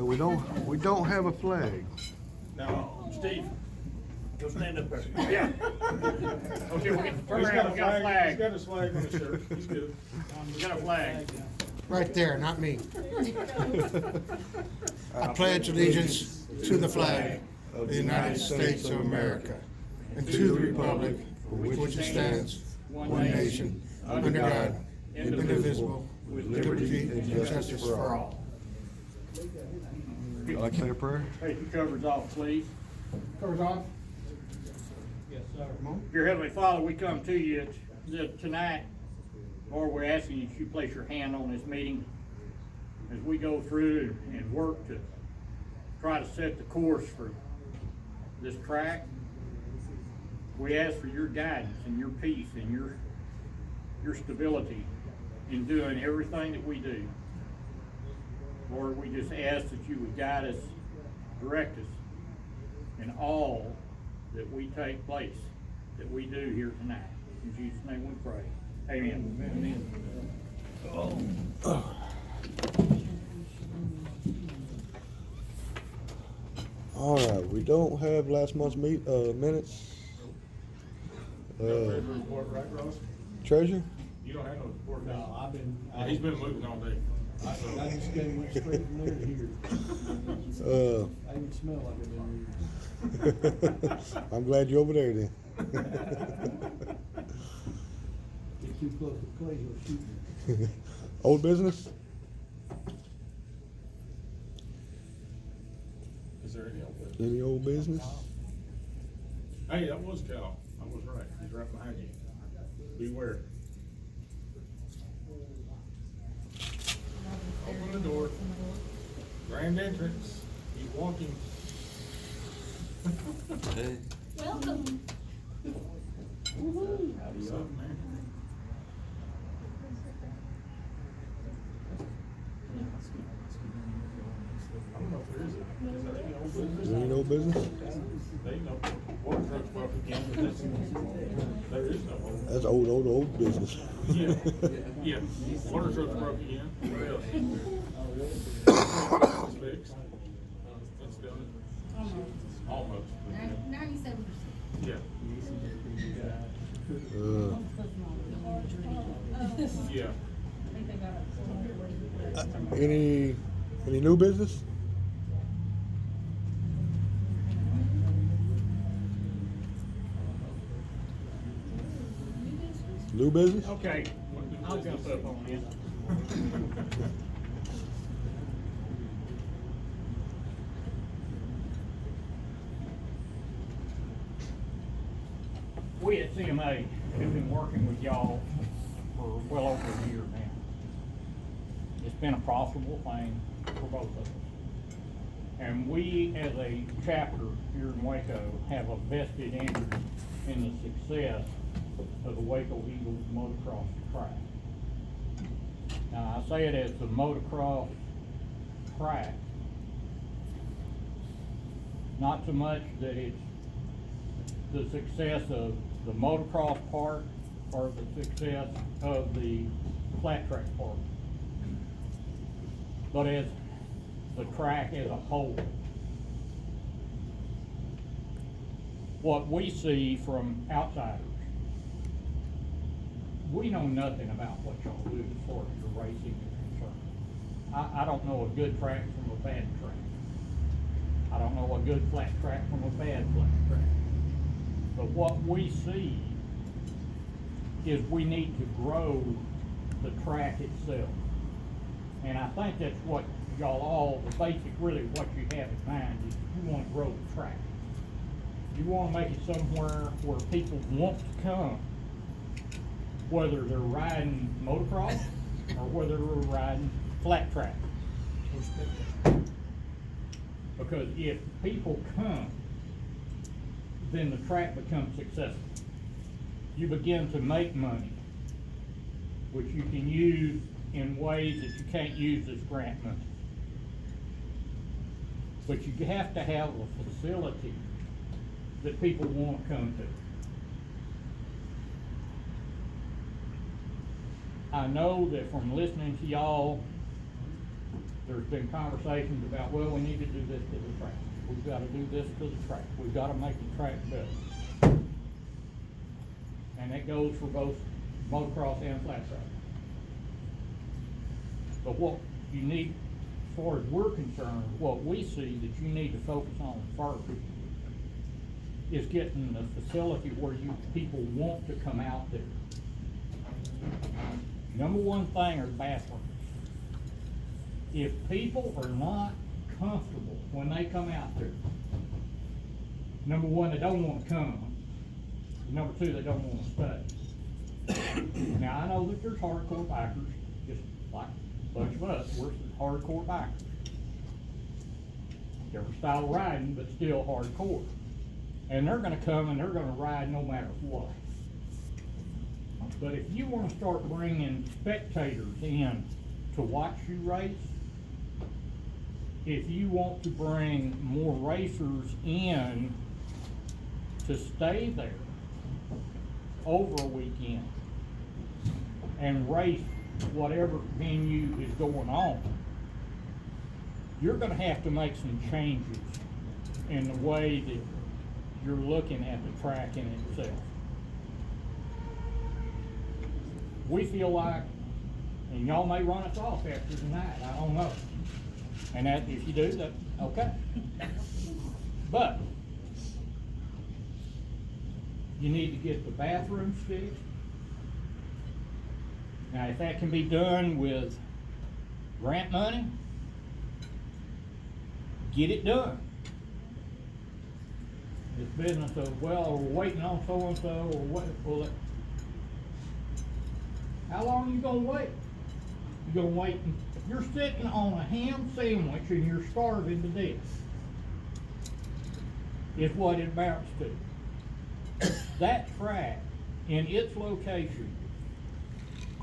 Well, we don't have a flag. No, Steve, go stand up there. Yeah. Okay, we got the He's program, we got a He's flag. got his flag on his shirt. He's good. We got a flag. Right there, not me. I pledge allegiance to the flag of the United States of America and to the republic for which it stands, one nation, under God, indivisible, with liberty and justice for all. I'd like to say a prayer. Take your covers off, please. Covers off? Yes, sir. Dear Heavenly Father, we come to you tonight. Lord, we're asking that you place your hand on this meeting as we go through and work to try to set the course for this track. We ask for your guidance and your peace and your stability in doing everything that we do. Lord, we just ask that you would guide us, direct us in all that we take place, that we do here tonight. In Jesus' name we pray. Amen. All right, we don't have last month's minutes. Treasurer report, right, Ross? Treasure? You don't have no report now. No, I've been. He's been moving all day. I just came straight from there to here. I even smell like I've been there. I'm glad you're over there then. Get too close to Clay, he'll shoot me. Old business? Is there any old business? Any old business? Hey, that was Cal. I was right. He's right behind you. Beware. Open the door. Grand entrance. Keep walking. Welcome. What's up, man? I don't know if there is any old business. Is there any old business? They know water truck's broke again, but that's, there is no old. That's old business. Yeah, yeah, water truck's broke again. What else? It's fixed. It's done. Almost. 97%. Yeah, yeah. Any new business? New business? Okay, I'll jump up on this. We at CMA have been working with y'all for well over a year now. It's been a profitable thing for both of us. And we, as a chapter here in Waco, have a vested interest in the success of the Waco Eagles motocross track. Now, I say it as the motocross track, not so much that it's the success of the motocross part or the success of the flat track part, but as the track as a whole. What we see from outsiders, we know nothing about what y'all do as far as the racing is concerned. I don't know a good track from a bad track. I don't know a good flat track from a bad flat track. But what we see is we need to grow the track itself. And I think that's what y'all all, the basic, really what you have in mind is you want to grow the track. You want to make it somewhere where people want to come, whether they're riding motocross or whether they're riding flat track. Because if people come, then the track becomes successful. You begin to make money, which you can use in ways that you can't use as grant money. But you have to have a facility that people want to come to. I know that from listening to y'all There's been conversations about, well, we need to do this to the track. We've gotta do this to the track. We've gotta make the track better. And that goes for both motocross and flat track. But what you need, as far as we're concerned, what we see that you need to focus on first is getting the facility where you people want to come out there. Number one thing are bathrooms. If people are not comfortable when they come out there, number one, they don't want to come. Number two, they don't want to stay. Now, I know that there's hardcore bikers, just like a bunch of us, we're hardcore bikers. Different style of riding, but still hardcore. And they're gonna come and they're gonna ride no matter what. But if you wanna start bringing spectators in to watch you race, if you want to bring more racers in to stay there over a weekend and race whatever venue is going on, you're gonna have to make some changes in the way that you're looking at the track in itself. We feel like, and y'all may run us off after tonight, I don't know. And that, if you do, that, okay. But, you need to get the bathrooms fixed. Now, if that can be done with grant money, get it done. This business of, well, we're waiting on so-and-so, or what, well, how long are you gonna wait? You're gonna wait, you're sitting on a ham sandwich and you're starving to death, is what it amounts to. That track, in its location,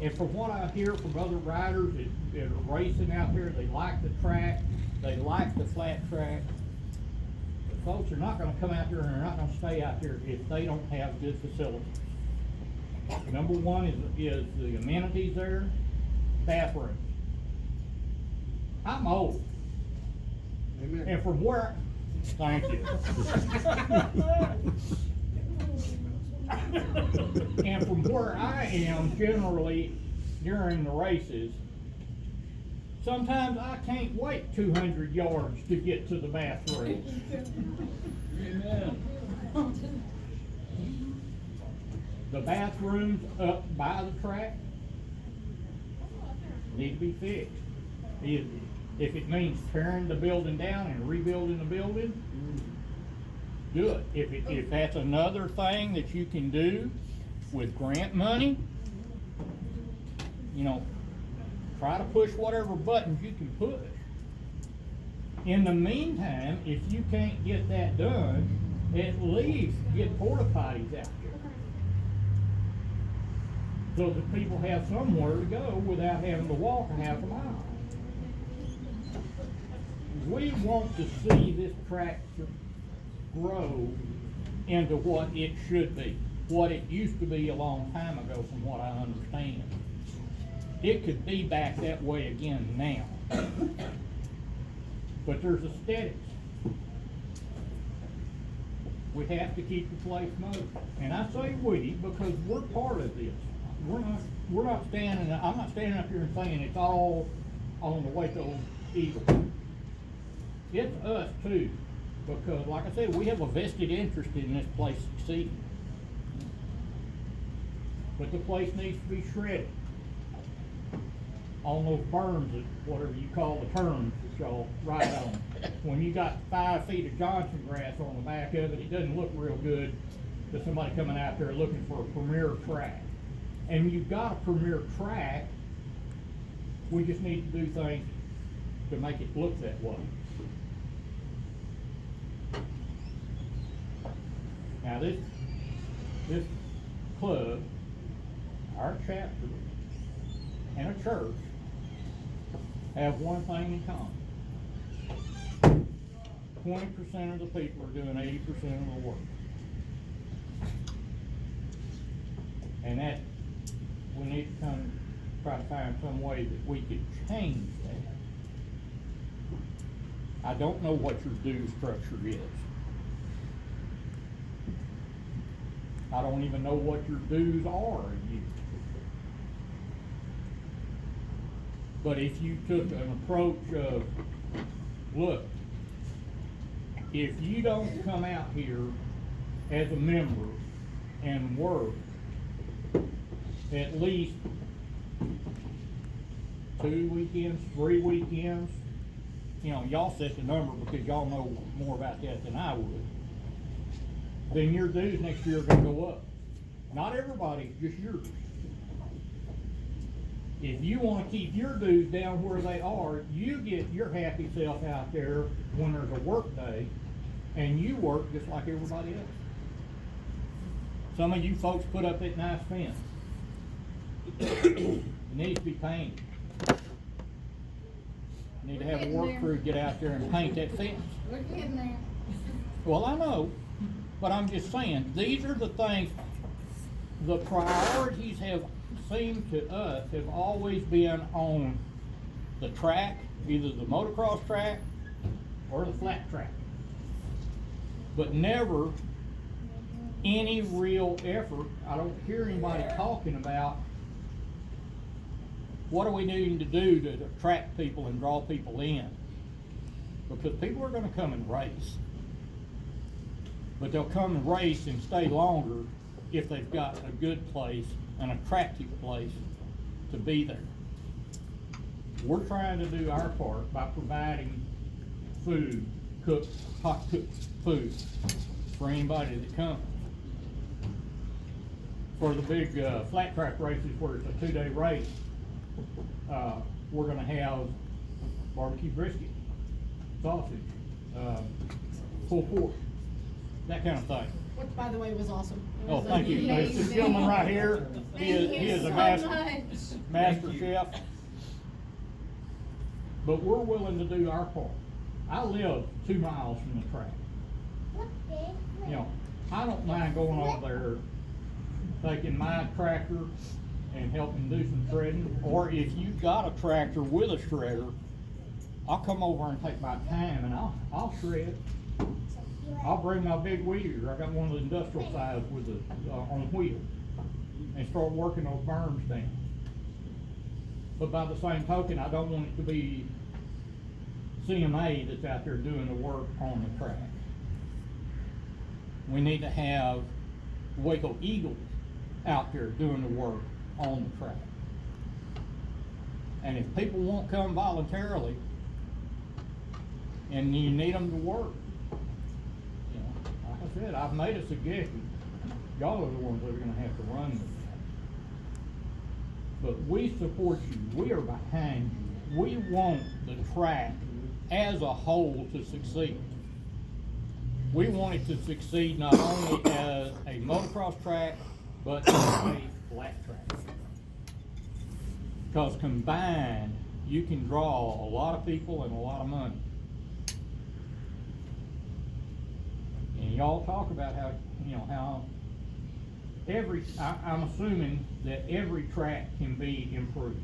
and from what I hear from other riders that are racing out there, they like the track, they like the flat track. The folks are not gonna come out there and they're not gonna stay out there if they don't have good facilities. Number one is the amenities there, bathrooms. I'm old. Amen. And from where, thank you. And from where I am generally during the races, sometimes I can't wait 200 yards to get to the bathroom. Amen. The bathrooms up by the track need to be fixed. If it means tearing the building down and rebuilding the building, do it. If that's another thing that you can do with grant money, you know, try to push whatever buttons you can push. In the meantime, if you can't get that done, at least get porta potties out there, so that people have somewhere to go without having to walk a half a mile. We want to see this track grow into what it should be, what it used to be a long time ago from what I understand. It could be back that way again now. But there's aesthetics. We have to keep the place moving. And I say we because we're part of this. We're not standing, I'm not standing up here and saying it's all on the Waco Eagle. It's us too, because like I said, we have a vested interest in this place succeeding. But the place needs to be shredded on those berms, whatever you call the terms that y'all ride on. When you got 5 feet of Johnson grass on the back of it, it doesn't look real good to somebody coming out there looking for a premier track. And you've got a premier track, we just need to do things to make it look that way. Now this club, our chapter, and a church have one thing in common. 20% of the people are doing 80% of the work. And that, we need to try to find some way that we could change that. I don't know what your due structure is. I don't even know what your dues are a year. But if you took an approach of, look, if you don't come out here as a member and work at least 2 weekends, 3 weekends, you know, y'all set the number because y'all know more about that than I would, then your dues next year are gonna go up. Not everybody's, just yours. If you wanna keep your dues down where they are, you get your happy self out there when there's a work day, and you work just like everybody else. Some of you folks put up that nice fence. It needs to be painted. You need to have a work crew get out there and paint that fence. We're getting there. Well, I know, but I'm just saying, these are the things, the priorities have seemed to us have always been on the track, either the motocross track or the flat track. But never any real effort. I don't hear anybody talking about what are we needing to do to attract people and draw people in. Because people are gonna come and race. But they'll come and race and stay longer if they've got a good place, an attractive place to be there. We're trying to do our part by providing food, hot cooked food for anybody that comes. For the big flat track races where it's a 2-day race, we're gonna have barbecue brisket, sausage, pulled pork, that kind of thing. Which, by the way, was awesome. It Oh, was thank you. This amazing. gentleman right here, he is a master chef. But we're willing to do our part. I live 2 miles from the track. You know, I don't mind going over there, taking my tractor and helping do some shredding. Or if you've got a tractor with a shredder, I'll come over and take my time and I'll shred. I'll bring my big weed eater. I got one of the industrial size with the on wheel, and start working those berms down. But by the same token, I don't want it to be CMA that's out there doing the work on the track. We need to have Waco Eagles out there doing the work on the track. And if people won't come voluntarily, and you need them to work, you know, like I said, I've made a suggestion. Y'all are the ones that are gonna have to run with that. But we support you. We are behind you. We want the track as a whole to succeed. We want it to succeed not only as a motocross track, but as a flat track. Because combined, you can draw a lot of people and a lot of money. And y'all talk about how, you know, how I'm assuming that every track can be improved.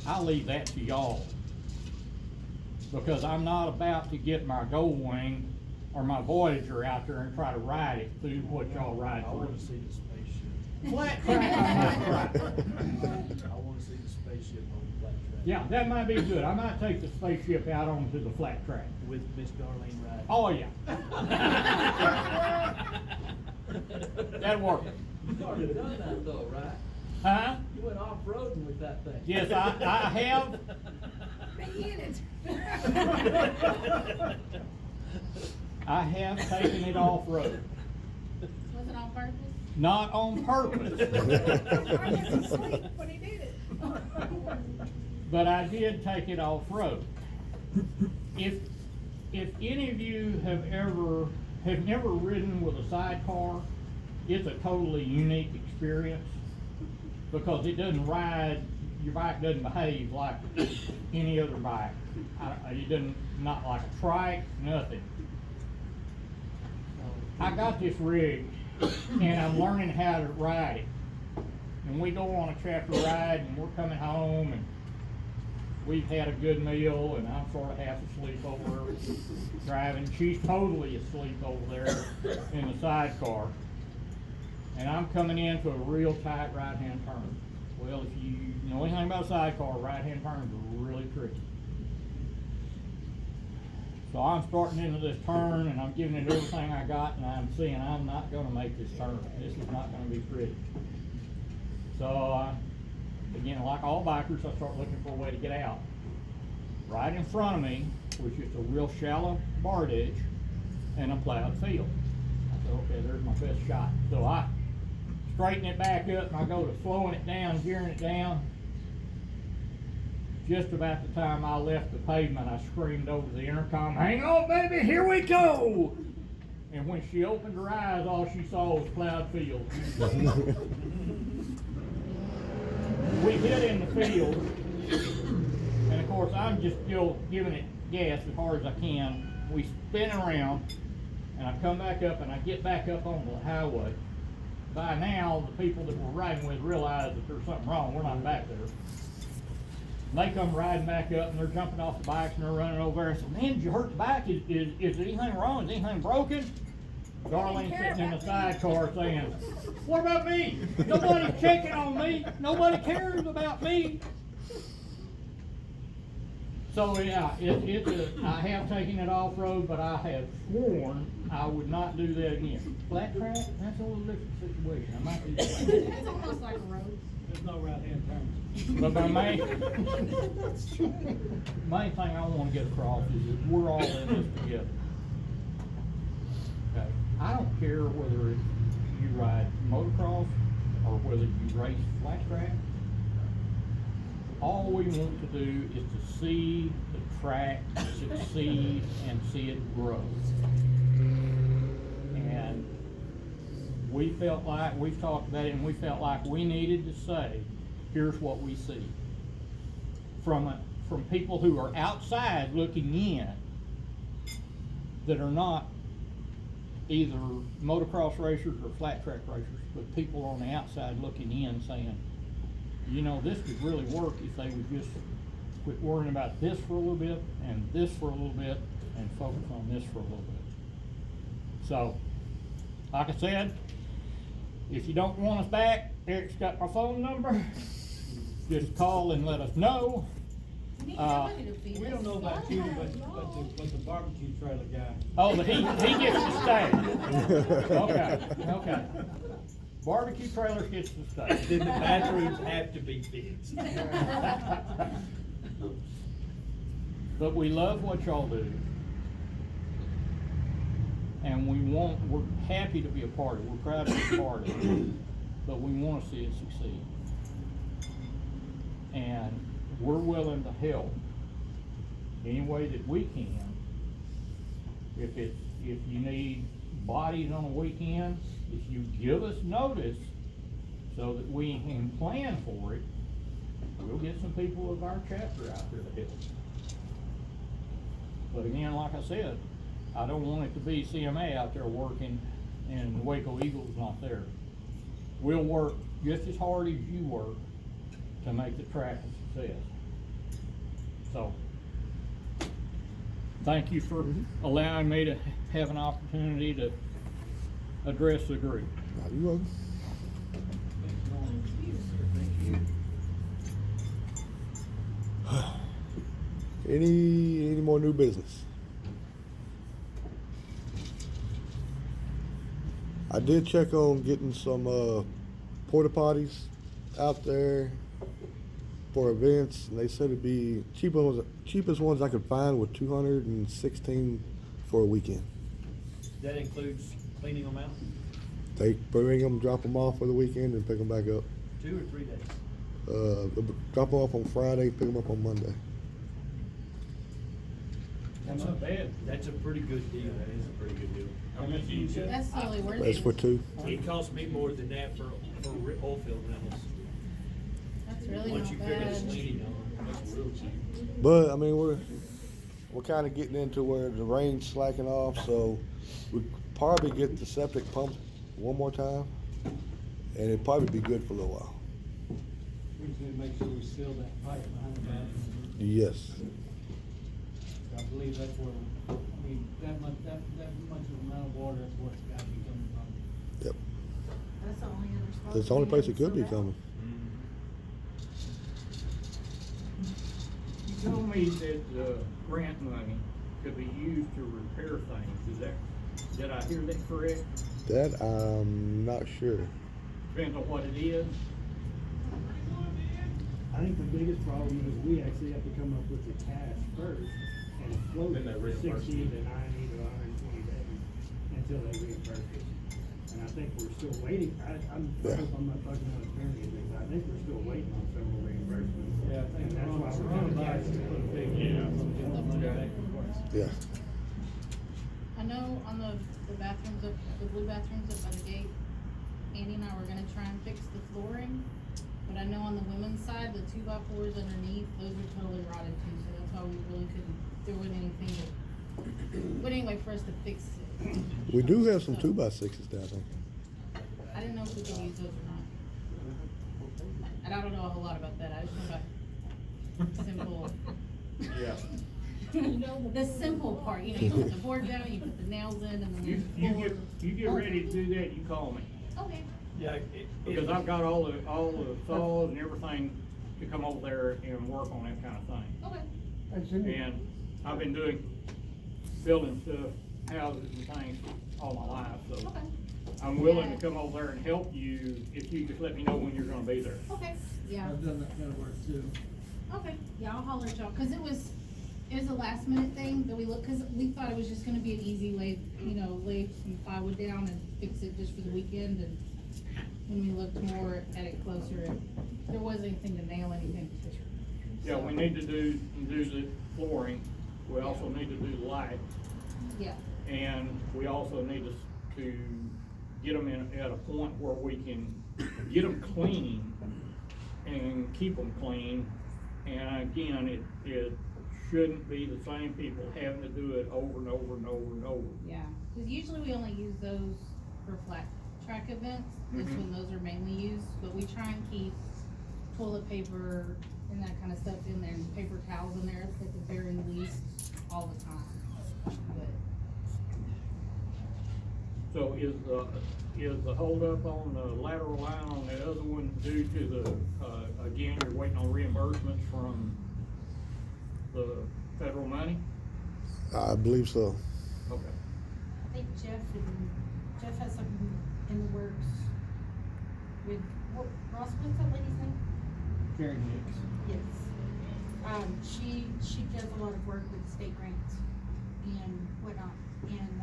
I'll leave that to y'all, because I'm not about to get my Gold Wing or my Voyager out there and try to ride it through what y'all ride I through. wanna see the spaceship. Flat track, I might try. I wanna see the spaceship on the flat track. Yeah, that might be good. I might take the spaceship out onto the flat track. With Miss Darlene riding. Oh, yeah. That'd work. You've already done that though, right? Huh? You went off-roading with that thing. Yes, I have. Be in it. I have taken it off-road. Was it on purpose? Not on purpose, I was asleep when he did it. but I did take it off-road. If any of you have never ridden with a sidecar, it's a totally unique experience, because it doesn't ride, your bike doesn't behave like any other bike. It doesn't, not like a trike, nothing. I got this rig and I'm learning how to ride it. And we go on a chapter ride and we're coming home, and we've had a good meal, and I'm sort of half asleep over driving. She's totally asleep over there in the sidecar. And I'm coming into a real tight right-hand turn. Well, if you know anything about a sidecar, right-hand turns are really tricky. So I'm starting into this turn, and I'm giving it everything I got, and I'm seeing I'm not gonna make this turn. This is not gonna be pretty. So, again, like all bikers, I start looking for a way to get out. Right in front of me was just a real shallow bar ditch and a plowed field. I said, okay, there's my best shot. So I straighten it back up, and I go to slowing it down, gearing it down. Just about the time I left the pavement, I screamed over the intercom, "Hang on, baby, here we go!" And when she opened her eyes, all she saw was plowed field. We hit in the field, and of course I'm just still giving it gas as hard as I can. We spin around, and I come back up, and I get back up onto the highway. By now, the people that we're riding with realize that there's something wrong. We're not back there. And they come riding back up, and they're jumping off the bikes, and they're running over there. I said, "Man, did you hurt the bike? Is anything wrong? Is anything broken?" Darlene sitting in the sidecar saying, "What about me? Nobody's checking on me. Nobody cares about me." So yeah, I have taken it off-road, but I have sworn I would not do that again. Flat track, that's a little different situation. I might do flat. It's almost like a road. There's no right-hand turns. But my main thing I want to get across is that we're all in this together. Okay, I don't care whether you ride motocross or whether you race flat track. All we want to do is to see the track succeed and see it grow. And we felt like, we've talked about it, and we felt like we needed to say, here's what we see. From people who are outside looking in, that are not either motocross racers or flat track racers, but people on the outside looking in saying, you know, this could really work if they would just quit worrying about this for a little bit and this for a little bit and focus on this for a little bit. So, like I said, if you don't want us back, Eric's got my phone number. Just call and let us know. We don't know about you, but the barbecue trailer guy. Oh, but he gets to stay. Okay. Barbecue trailers gets to stay. Then the batteries have to be fixed. But we love what y'all do. And we're happy to be a part of it. We're proud to be a part of it. But we want to see it succeed. And we're willing to help any way that we can. If you need bodies on a weekend, if you give us notice so that we can plan for it, we'll get some people of our chapter out there to help. But again, like I said, I don't want it to be CMA out there working and the Waco Eagles not there. We'll work just as hard as you work to make the track a success. So, thank you for allowing me to have an opportunity to address the group. You're welcome. Any more new business? I did check on getting some porta potties out there for events, and they said it'd be cheapest ones I could find were $216 for a weekend. That includes cleaning them out? They bring them, drop them off for the weekend, and pick them back up. 2 or 3 days? Drop them off on Friday, pick them up on Monday. That's not bad. That's a pretty good deal. That is a pretty good deal. How many do you get? That's the only word. That's for two. It costs me more than that for oil field rentals. That's really Once not you finish bad. cleaning them, that's real cheap. But I mean, we're kind of getting into where the rain's slacking off, so we'd probably get the septic pumped one more time, and it'd probably be good for a little while. We just need to make sure we seal that pipe behind the bathroom. Yes. I believe that's where, I mean, that much of amount of water, that's where it's gotta be coming from. Yep. That's the only other spot. That's the only we place have it could be filled out. coming. You told me that the grant money could be used to repair things, did I hear that correct? That I'm not sure. Depends on what it is. I think the biggest problem is we actually have to come up with the cash first and float Then they it for reimburse 60 you. to 90 to 120 days until they reimburse us. And I think we're still waiting, I Yeah. hope I'm not talking out of turn anything, but I think we're still waiting on several reimbursements. Yeah, I think And that's why we're we're kind on of back guessing. to put a big, Yeah. get the money back in place. Yeah. I know on the bathrooms up, the blue bathrooms up by the gate, Andy and I were gonna try and fix the flooring. But I know on the women's side, the 2x4s underneath, those are totally rotted too, so that's why we really couldn't, there wasn't anything to, but anyway, for us to fix it. We do have some So, 2x6s down there. I didn't know if we could use those or not. And I don't know a whole lot about that, I just know about simple. Yeah. You know, the simple part, you know, you put the board down, you put the nails in, and then You the floor. get ready to do that, you call me. Okay, Yeah. Because I've got all the saws and everything to come over there and work on that kind of thing. okay. And I've been building stuff, houses and things all my life, so Okay. I'm willing to come over there and help you if you just let me know when you're gonna be there. Okay, yeah, I've done that kind of work too. okay, yeah, I'll holler at y'all, cause it was a last minute thing that we looked, cause we thought it was just gonna be an easy lay some plywood down and fix it just for the weekend, and when we looked more at it closer, there wasn't anything to nail anything to. Yeah, we need to do the flooring, we also need to do the light, Yeah, and we also need to get them at a point where we can get them clean and keep them clean. And again, it shouldn't be the same people having to do it over and over and over and over. yeah, cause usually we only use those for flat track events, that's Mhm. when those are mainly used, but we try and keep toilet paper and that kind of stuff in there, and paper towels in there at the very least, all the time. But So is the holdup on the lateral line on the other one due to the, again, you're waiting on reimbursements from the federal money? I believe so. Okay. I think Jeff has something in the works with, Ross, what's that lady's name? Karen Hicks. Yes. She does a lot of work with state grants and whatnot, and,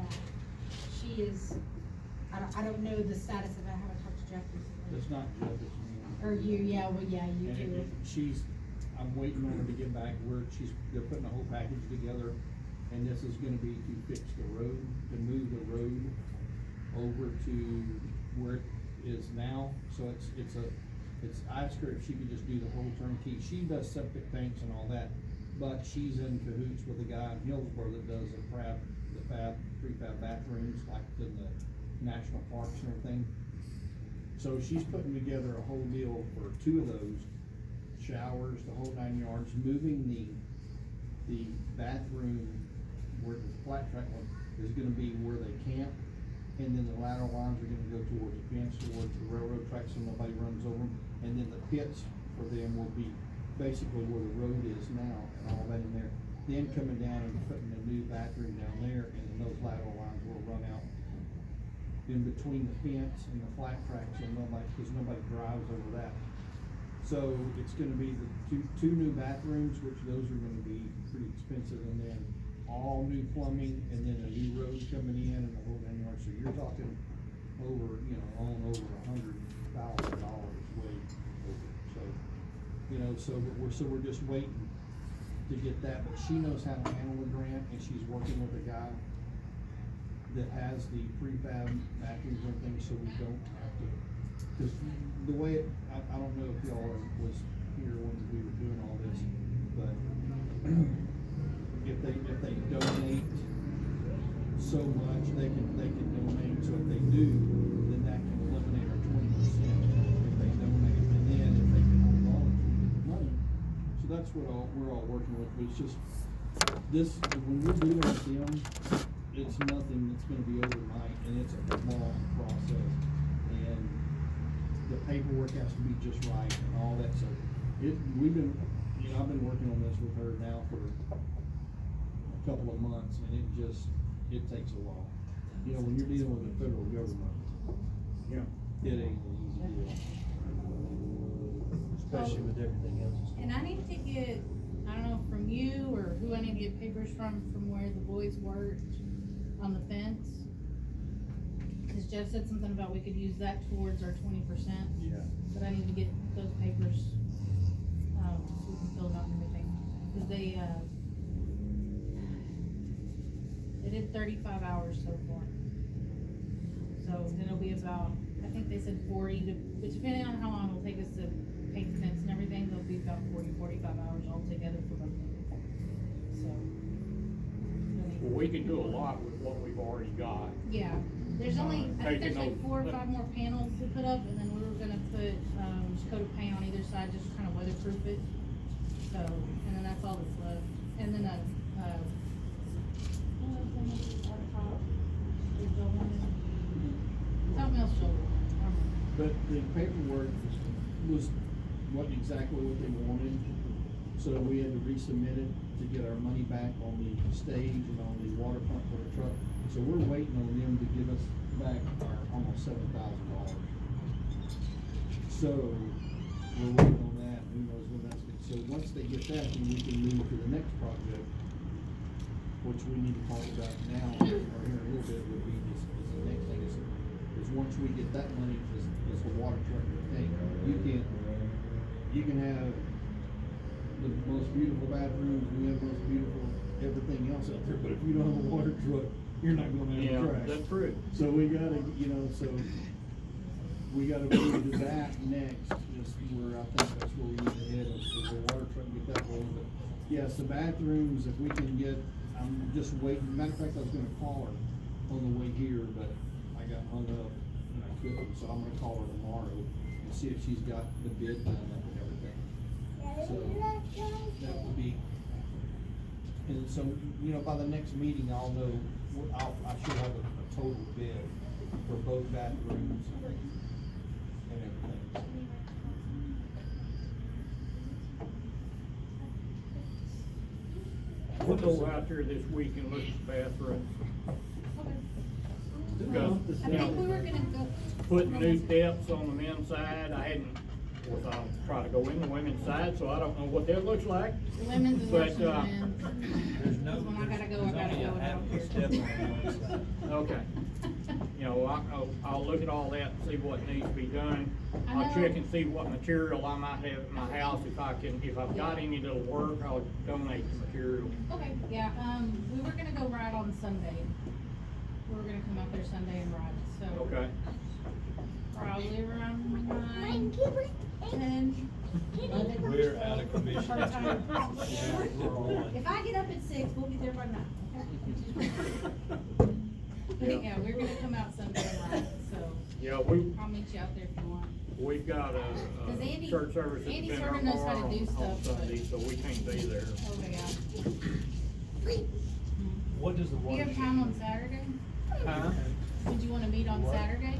she is, I don't know the status of it, I haven't talked to Jeff recently. It's not Jeff, it's me. Or you, yeah, well, yeah, you And do. I'm waiting on her to get back, they're putting a whole package together, and this is gonna be to fix the road, to move the road over to where it is now, so I asked her if she could just do the whole turnkey, she does septic tanks and all that, but she's in cahoots with a guy in Hillsborough that does the prefab bathrooms, like in the national parks and everything. So she's putting together a whole deal for 2 of those, showers, the whole 9 yards, moving the bathroom where the flat track one is gonna be where they camp, and then the lateral lines are gonna go towards the fence, towards the railroad tracks, so nobody runs over them, and then the pits for them will be basically where the road is now, and all that in there. Then coming down and putting a new bathroom down there, and then those lateral lines will run out in between the fence and the flat track, so cause nobody drives over that. So it's gonna be the two new bathrooms, which those are gonna be pretty expensive, and then all new plumbing, and then a new road coming in and the whole 9 yards, so you're talking over, on over $100,000 way over, so, so we're just waiting to get that, but she knows how to handle the grant, and she's working with a guy that has the prefab bathrooms and everything, so we don't have to, cause the way I don't know if y'all was here when we were doing all this, but if they donate so much, they can donate, so if they do, then that can eliminate our 20% if they donate, and then if they can hold on to the money, so that's what we're all working with, but it's just, this, when we're dealing with them, it's nothing that's gonna be overnight, and it's a long process. And the paperwork has to be just right and all that, so we've been, I've been working on this with her now for a couple of months, and it takes a while. When you're dealing with the federal government, Yeah. it ain't an easy deal. Especially with everything else. And I need to get, I don't know, from you or who I need to get papers from where the boys worked on the fence. Cause Jeff said something about we could use that towards our 20%. Yeah. But I need to get those papers, so we can fill it out and everything. Cause they did 35 hours so far. So then it'll be about, I think they said 40 to, but depending on how long it'll take us to paint the fence and everything, there'll be about 40-45 hours altogether for both of them. So. Well, we can do a lot with what we've already got. Yeah, there's only, I think there's like Taking 4 or those- 5 more panels to put up, and then we were gonna put, just coat of paint on either side, just to kind of weatherproof it. So, and then that's all that's left. And then something else, Joel. But the paperwork was exactly what they wanted, so we had to resubmit it to get our money back on the stage and on the water pump for the truck. So we're waiting on them to give us back our almost $7,000. So we're waiting on that, who knows when that's good. So once they get that, then we can move to the next project, which we need to talk about now, or here in a little bit, would be is the next thing is once we get that money, is the water truck thing. You can have the most beautiful bathrooms, we have the most beautiful everything else out there, but if you don't have a water truck, you're not gonna have Yeah, a track. that's true. So we gotta, we gotta move to that next, is where I think that's where we need to head, is the water truck, get that rolling. But yes, the bathrooms, if we can get, I'm just waiting, matter of fact, I was gonna call her on the way here, but I got hung up and I couldn't, so I'm gonna call her tomorrow and see if she's got the bid done up and everything. So, that would be, and so, by the next meeting, I'll know, I should have a total bid for both bathrooms and everything. We'll go out there this week and look at the bathrooms. Because, I think we were gonna go. putting new steps on the men's side, I hadn't, of course, I'll try to go in the women's side, so I don't know what that looks like. The women's is But, worse than the men's. There's no, When I gotta go, I there's gotta only go, a I half don't a care. step on one side. Okay. I'll look at all that and see what needs to be done. I I'll know- check and see what material I might have at my house, if I've got any that'll work, I'll donate the material. Okay, yeah, we were gonna go ride on Sunday. We were gonna come out there Sunday and ride, so. Okay. Probably around 9, 10, 11. We're out of commission. Part-time. Yeah, we're on. If I get up at 6, we'll be there by 9. But yeah, we're gonna come out Sunday and ride, so Yeah, I'll meet you out there if you want. we've got a Cause Andy- church service at Andy the sorta dinner knows how to bar do on stuff, but- Sunday, so we can't be there. Oh, yeah. What does the Do water? you have time on Saturday? Huh? Did you wanna meet on What? Saturday?